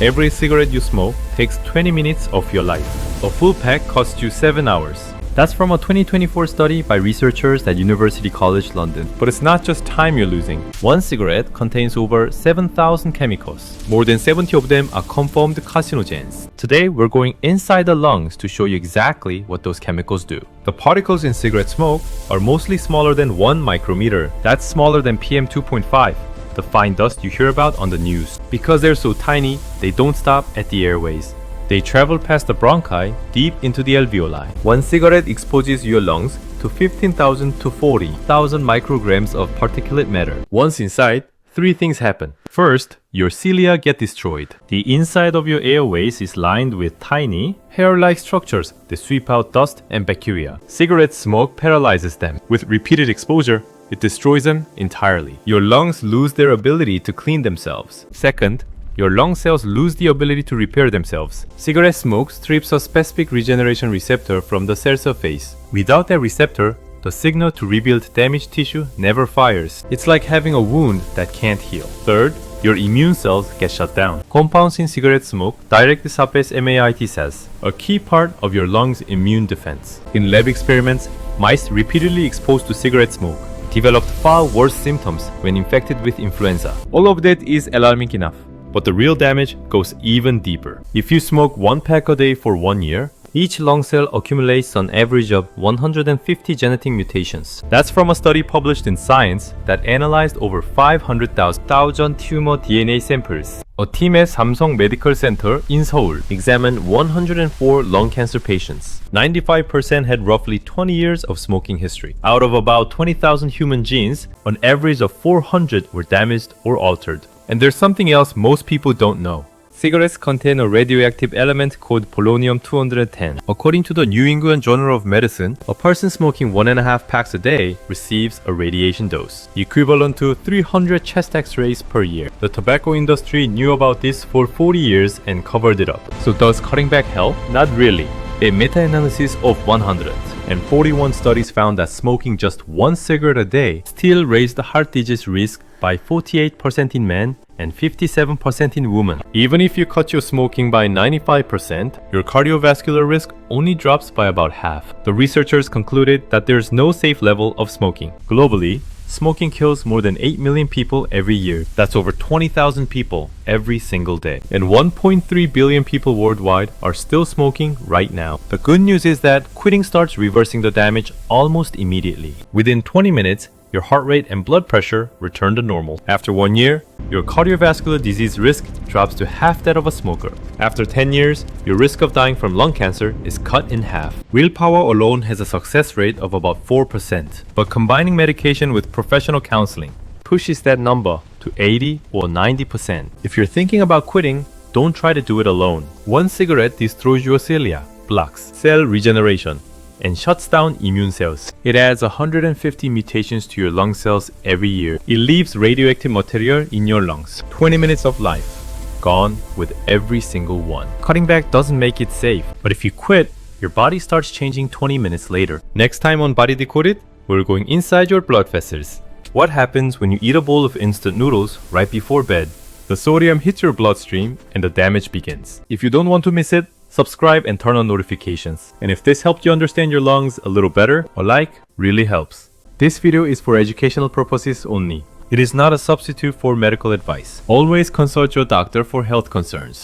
Every cigarette you smoke takes 20 minutes of your life. A full pack costs you 7 hours. That's from a 2024 study by researchers at University College London. But it's not just time you're losing. One cigarette contains over 7,000 chemicals. More than 70 of them are confirmed carcinogens. Today, we're going inside the lungs to show you exactly what those chemicals do. The particles in cigarette smoke are mostly smaller than 1 micrometer. That's smaller than PM 2.5. The fine dust you hear about on the news. Because they're so tiny, they don't stop at the airways. They travel past the bronchi deep into the alveoli. One cigarette exposes your lungs to 15,000 to 40,000 micrograms of particulate matter. Once inside, 3 things happen. First, your cilia get destroyed. The inside of your airways is lined with tiny, hair-like structures that sweep out dust and bacteria. Cigarette smoke paralyzes them. With repeated exposure, it destroys them entirely. Your lungs lose their ability to clean themselves. Second, your lung cells lose the ability to repair themselves. Cigarette smoke strips a specific regeneration receptor from the cell surface. Without that receptor, the signal to rebuild damaged tissue never fires. It's like having a wound that can't heal. Third, your immune cells get shut down. Compounds in cigarette smoke directly suppress MAIT cells, a key part of your lung's immune defense. In lab experiments, mice repeatedly exposed to cigarette smoke developed far worse symptoms when infected with influenza. All of that is alarming enough. But the real damage goes even deeper. If you smoke 1 pack a day for 1 year, each lung cell accumulates an average of 150 genetic mutations. That's from a study published in Science that analyzed over 500,000 tumor DNA samples. A team at Samsung Medical Center in Seoul examined 104 lung cancer patients. 95% had roughly 20 years of smoking history. Out of about 20,000 human genes, an average of 400 were damaged or altered. And there's something else most people don't know. Cigarettes contain a radioactive element called Polonium 210. According to the New England Journal of Medicine, a person smoking 1.5 packs a day receives a radiation dose, equivalent to 300 chest x-rays per year. The tobacco industry knew about this for 40 years and covered it up. So does cutting back help? Not really. A meta-analysis of 141 studies found that smoking just 1 cigarette a day still raised the heart disease risk by 48% in men and 57% in women. Even if you cut your smoking by 95%, your cardiovascular risk only drops by about half. The researchers concluded that there's no safe level of smoking. Globally, smoking kills more than 8 million people every year. That's over 20,000 people every single day. And 1.3 billion people worldwide are still smoking right now. The good news is that quitting starts reversing the damage almost immediately. Within 20 minutes, your heart rate and blood pressure return to normal. After 1 year, your cardiovascular disease risk drops to half that of a smoker. After 10 years, your risk of dying from lung cancer is cut in half. Willpower alone has a success rate of about 4%, but combining medication with professional counseling pushes that number to 80 or 90%. If you're thinking about quitting, don't try to do it alone. 1 cigarette destroys your cilia, blocks cell regeneration, and shuts down immune cells. It adds 150 mutations to your lung cells every year. It leaves radioactive material in your lungs. 20 minutes of life gone with every single one. Cutting back doesn't make it safe, but if you quit, your body starts changing 20 minutes later. Next time on Body Decoded, we're going inside your blood vessels. What happens when you eat a bowl of instant noodles right before bed? The sodium hits your bloodstream and the damage begins. If you don't want to miss it, subscribe and turn on notifications. And if this helped you understand your lungs a little better, a like really helps. This video is for educational purposes only. It is not a substitute for medical advice. Always consult your doctor for health concerns.